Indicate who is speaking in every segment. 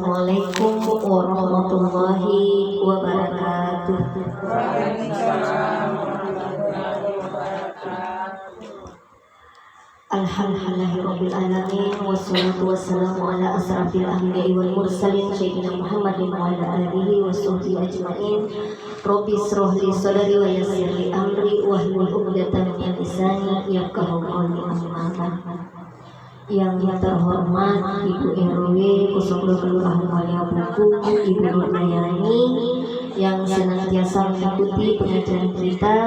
Speaker 1: Assalamualaikum warahmatullahi wabarakatuh. Alhamdulillahirabbil alamin wassalatu wassalamu ala asrafil anbiya'i wal mursalin sayyidina Muhammadin wa ala alihi washabbihi ajmain. Rabbi ishrah li sadri wa yassir li amri wahlul 'uqdatam min lisani yafqahu qawli. Yang terhormat Ibu RW 02 Kelurahan Mulia Buku, Ibu Nurmayani, yang senantiasa mengikuti pengajian kita,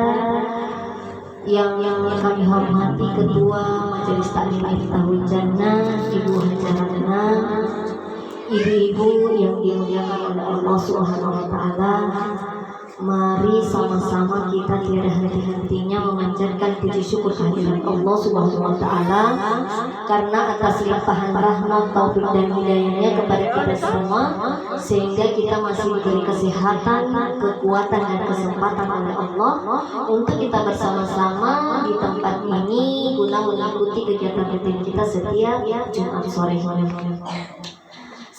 Speaker 1: yang kami hormati Ketua Majelis Taklim Miftahul Jannah Ibu Hajarana, ibu-ibu yang dimuliakan oleh Allah Subhanahu wa taala. Mari sama-sama kita tiada henti-hentinya memanjatkan puji syukur kehadirat Allah Subhanahu wa taala karena atas limpahan rahmat, taufik dan hidayahnya kepada kita semua, sehingga kita masih diberi kesehatan, kekuatan dan kesempatan oleh Allah untuk kita bersama-sama di tempat ini guna mengikuti kegiatan rutin kita setiap Jumat sore.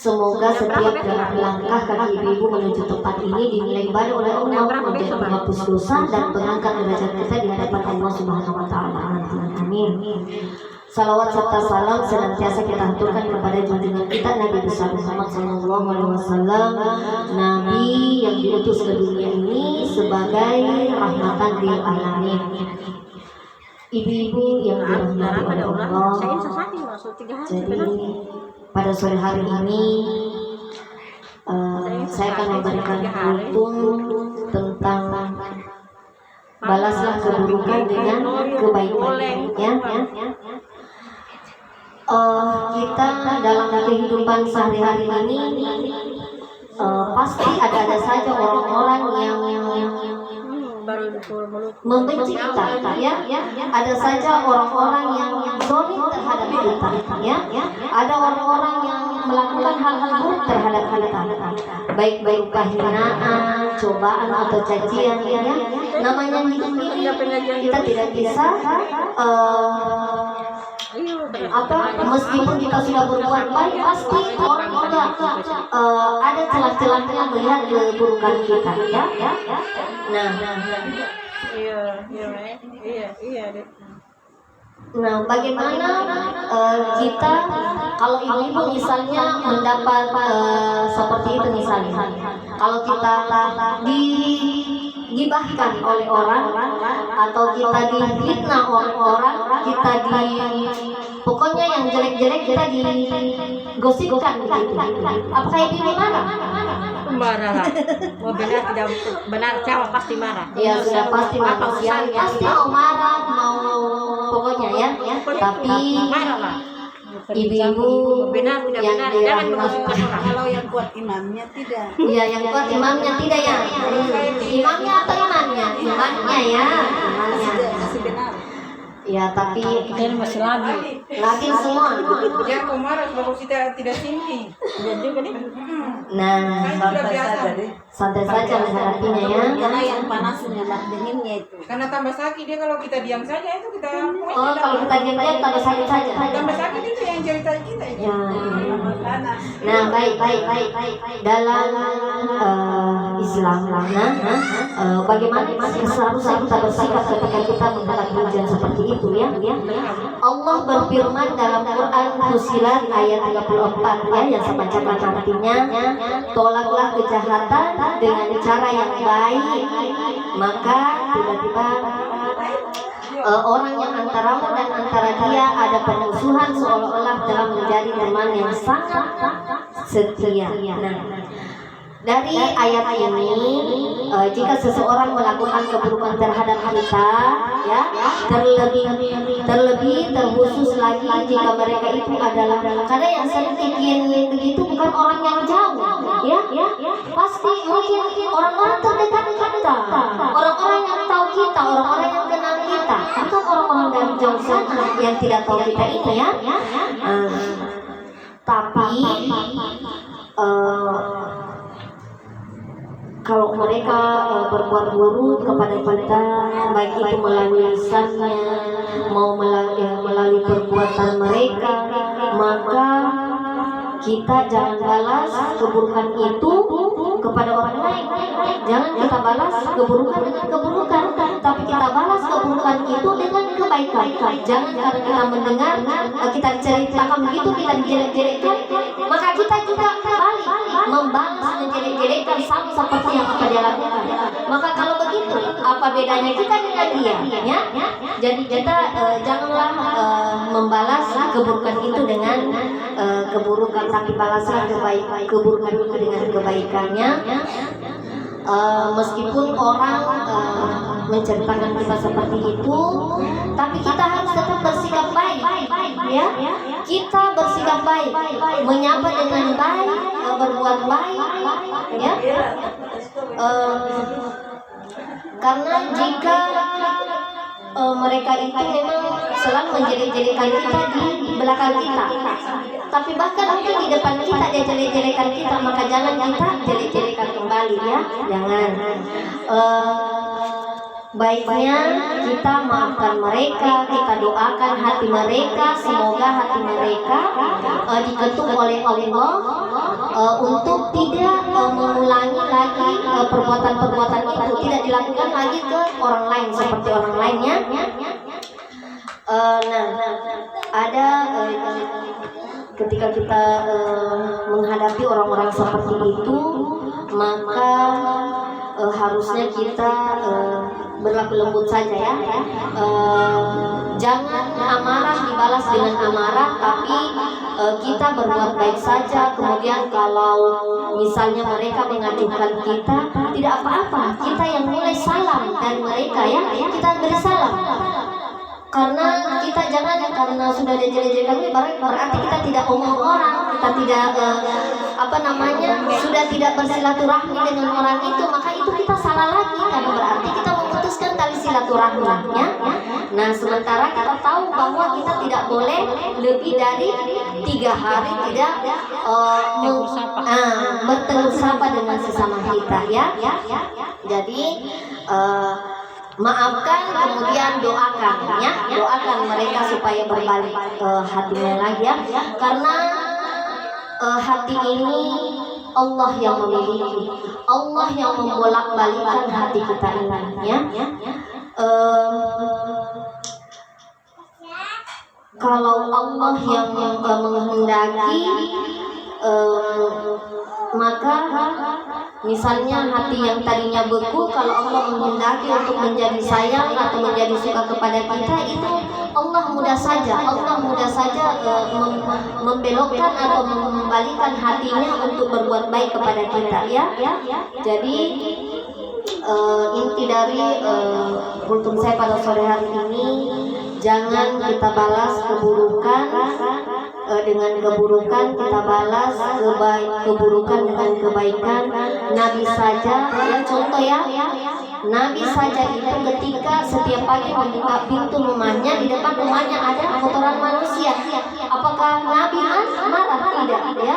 Speaker 1: Semoga setiap langkah kaki ibu-ibu menuju tempat ini dinilai baik oleh Allah, menjadi penghapus dosa dan pengangkat derajat kita di hadapan Allah Subhanahu wa taala. Amin. Salawat serta salam senantiasa kita haturkan kepada junjungan kita Nabi besar Muhammad sallallahu alaihi wasallam, nabi yang diutus ke dunia ini sebagai rahmatan lil alamin. Ibu-ibu yang dirahmati oleh Allah, jadi pada sore hari ini saya akan memberikan kultum tentang balaslah keburukan dengan kebaikan. Kita dalam kehidupan sehari-hari ini pasti ada saja orang-orang yang membenci kita, ya. Ada saja orang-orang yang zalim terhadap kita, ya. Ada orang-orang yang melakukan hal-hal buruk terhadap kita, baik berupa hinaan, cobaan atau cacian, ya. Namanya hidup ini kita tidak bisa meskipun kita sudah berbuat baik, pasti orang juga ada celah-celahnya melihat keburukan kita, ya. Nah, bagaimana kita kalau ibu misalnya mendapat seperti itu, misalnya kalau kita digibahkan oleh orang atau kita difitnah oleh orang, kita pokoknya yang jelek-jelek kita digosipkan begitu. Apakah ibu marah?
Speaker 2: Marah lah. Mau benar tidak benar, cewek pasti marah.
Speaker 1: Ya sudah pasti manusia pasti mau marah, mau pokoknya, ya. Tapi
Speaker 2: marah lah.
Speaker 1: Ibu-ibu
Speaker 2: benar tidak
Speaker 1: yang
Speaker 2: benar, jangan mengosipkan orang.
Speaker 3: Kalau yang kuat imamnya tidak.
Speaker 1: Iya, yang kuat imamnya tidak, ya. Imamnya atau imamnya? Imamnya, ya. Imamnya.
Speaker 3: Masih benar.
Speaker 1: Ya, tapi
Speaker 2: Kita masih lagi.
Speaker 1: semua.
Speaker 4: Dia kok marah kalau kita tidak tinggi.
Speaker 2: Dan juga nih.
Speaker 1: Nah,
Speaker 3: Santai saja deh.
Speaker 1: santai saja menghadapinya, ya.
Speaker 3: Karena yang panasnya dan dinginnya itu.
Speaker 4: Karena tambah sakit dia kalau kita diam saja itu kita.
Speaker 1: Oh, kalau kita diam-diam tambah sakit saja.
Speaker 4: Tambah sakit itu yang cerita kita itu.
Speaker 1: Ya. Nah, baik. Dalam Islam, bagaimana seharusnya kita bersikap ketika kita menghadapi ujian seperti itu, ya. Allah berfirman dalam Quran Fussilat ayat 34, ya, yang saya bacakan artinya, tolaklah kejahatan dengan cara yang baik, maka tiba-tiba orang yang antaramu dan antara dia ada permusuhan seolah-olah telah menjadi teman yang sangat setia. Nah, dari ayat ini, jika seseorang melakukan keburukan terhadap kita, ya, terlebih terkhusus lagi jika mereka itu adalah, karena yang sering bikin begitu bukan orang yang jauh, ya, pasti mungkin orang-orang terdekat kita, orang-orang yang tahu kita, orang-orang yang kenal kita, bukan orang-orang dari jauh sana yang tidak tahu kita ini, ya. Tapi kalau mereka berbuat buruk kepada kita, baik itu melalui lisannya, mau melalui perbuatan mereka, maka kita jangan balas keburukan itu kepada orang lain. Jangan kita balas keburukan dengan keburukan, tapi kita balas keburukan itu dengan kebaikan. Jangan karena kita mendengar kita ceritakan begitu, kita dijelek-jelekkan, maka kita juga balik membalas menjelek-jelekkan sama seperti yang apa dia lakukan. Maka kalau begitu, apa bedanya kita dengan dia? Ya? Jadi kita janganlah membalas keburukan itu dengan keburukan, tapi balaslah keburukan itu dengan kebaikannya. Meskipun orang menceritakan kita seperti itu, tapi kita harus tetap bersikap baik, ya. Kita bersikap baik, menyapa dengan baik, berbuat baik, ya. Karena jika mereka itu memang selalu menjelek-jelekan kita di belakang kita, tapi bahkan mungkin di depan kita dia jelek-jelekan kita, maka jangan kita jelek-jelekan kembali, ya. Jangan. Baiknya kita maafkan mereka, kita doakan hati mereka, semoga hati mereka diketuk oleh Allah untuk tidak mengulangi lagi perbuatan-perbuatan itu, tidak dilakukan lagi ke orang lain seperti orang lainnya. Nah, ada ketika kita menghadapi orang-orang seperti itu, maka harusnya kita berlaku lembut saja, ya. Jangan amarah dibalas dengan amarah, tapi kita berbuat baik saja. Kemudian kalau misalnya mereka mengajukan kita, tidak apa-apa, kita yang mulai salam dari mereka, ya. Kita beri salam. Karena kita jangan karena sudah dijelek-jelekan berarti kita tidak omong orang, kita tidak sudah tidak bersilaturahmi dengan orang itu, maka itu kita salah lagi, karena berarti kita memutuskan tali silaturahminya. Nah, sementara kita tahu bahwa kita tidak boleh lebih dari 3 hari tidak bertegur sapa dengan sesama kita, ya. Jadi maafkan, kemudian doakan, ya. Doakan mereka supaya berbalik hatinya lagi, ya. Karena hati ini Allah yang memiliki, Allah yang membolak-balikkan hati kita ini, ya. Kalau Allah yang menghendaki, maka misalnya hati yang tadinya beku, kalau Allah menghendaki untuk menjadi sayang atau menjadi suka kepada kita, itu Allah mudah saja membelokkan atau membalikkan hatinya untuk berbuat baik kepada kita, ya. Jadi inti dari kultum saya pada sore hari ini, jangan kita balas keburukan dengan keburukan, kita balas keburukan dengan kebaikan. Nabi saja, ya, contoh, ya, Nabi saja itu ketika setiap pagi membuka pintu rumahnya, di depan rumahnya ada kotoran manusia. Apakah Nabi marah? Tidak, ya.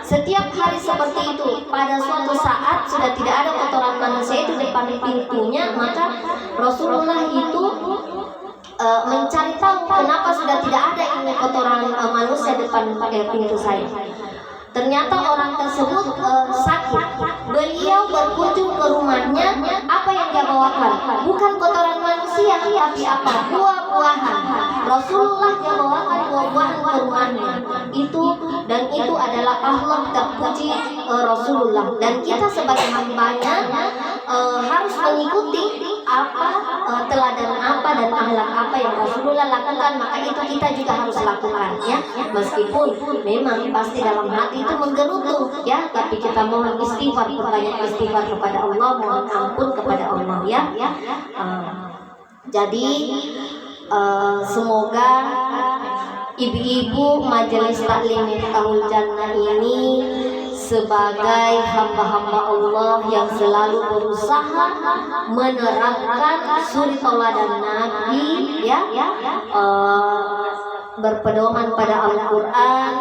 Speaker 1: Setiap hari seperti itu. Pada suatu saat sudah tidak ada kotoran manusia itu di depan pintunya, maka Rasulullah itu mencari tahu kenapa sudah tidak ada ini kotoran manusia depan pintu saya. Ternyata orang tersebut sakit. Beliau berkunjung ke rumahnya, apa yang dia bawakan? Bukan kotoran manusia, tapi apa? Buah-buahan. Rasulullah dia bawakan buah-buahan ke rumahnya. Itu adalah akhlak terpuji Rasulullah. Dan kita sebagai hambanya harus mengikuti teladan apa dan akhlak apa yang Rasulullah lakukan, maka itu kita juga harus lakukan, ya. Meskipun memang pasti dalam hati itu menggerutu, ya, tapi kita mohon istighfar, perbanyak istighfar kepada Allah, mohon ampun kepada Allah, ya. Jadi semoga ibu-ibu Majelis Taklim Miftahul Jannah ini sebagai hamba-hamba Allah yang selalu berusaha menerapkan suri tauladan Nabi, ya, berpedoman pada Al-Quran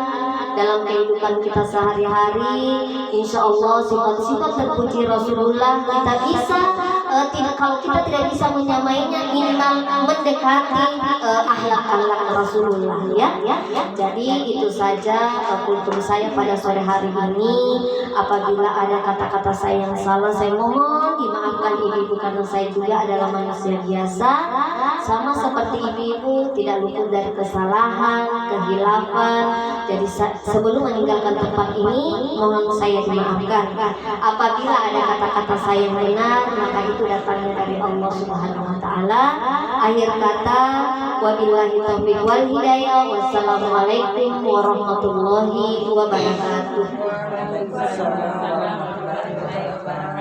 Speaker 1: dalam kehidupan kita sehari-hari. Insya Allah sifat-sifat terpuji Rasulullah kita bisa kalau kita tidak bisa menyamainya, minimal mendekati akhlak-akhlak Rasulullah ya. Jadi itu saja kultur saya pada sore hari ini. Apabila ada kata-kata saya yang salah, saya mohon dimaafkan ibu-ibu, karena saya juga adalah manusia biasa, sama seperti ibu-ibu, tidak luput dari kesalahan, kehilafan. Jadi sebelum meninggalkan tempat ini, mohon saya dimaafkan. Apabila ada kata-kata saya yang benar, maka itu datangnya dari Allah Subhanahu wa taala. Akhir kata, wabillahi taufiq wal hidayah. Wassalamualaikum warahmatullahi wabarakatuh.
Speaker 4: Waalaikumsalam warahmatullahi wabarakatuh.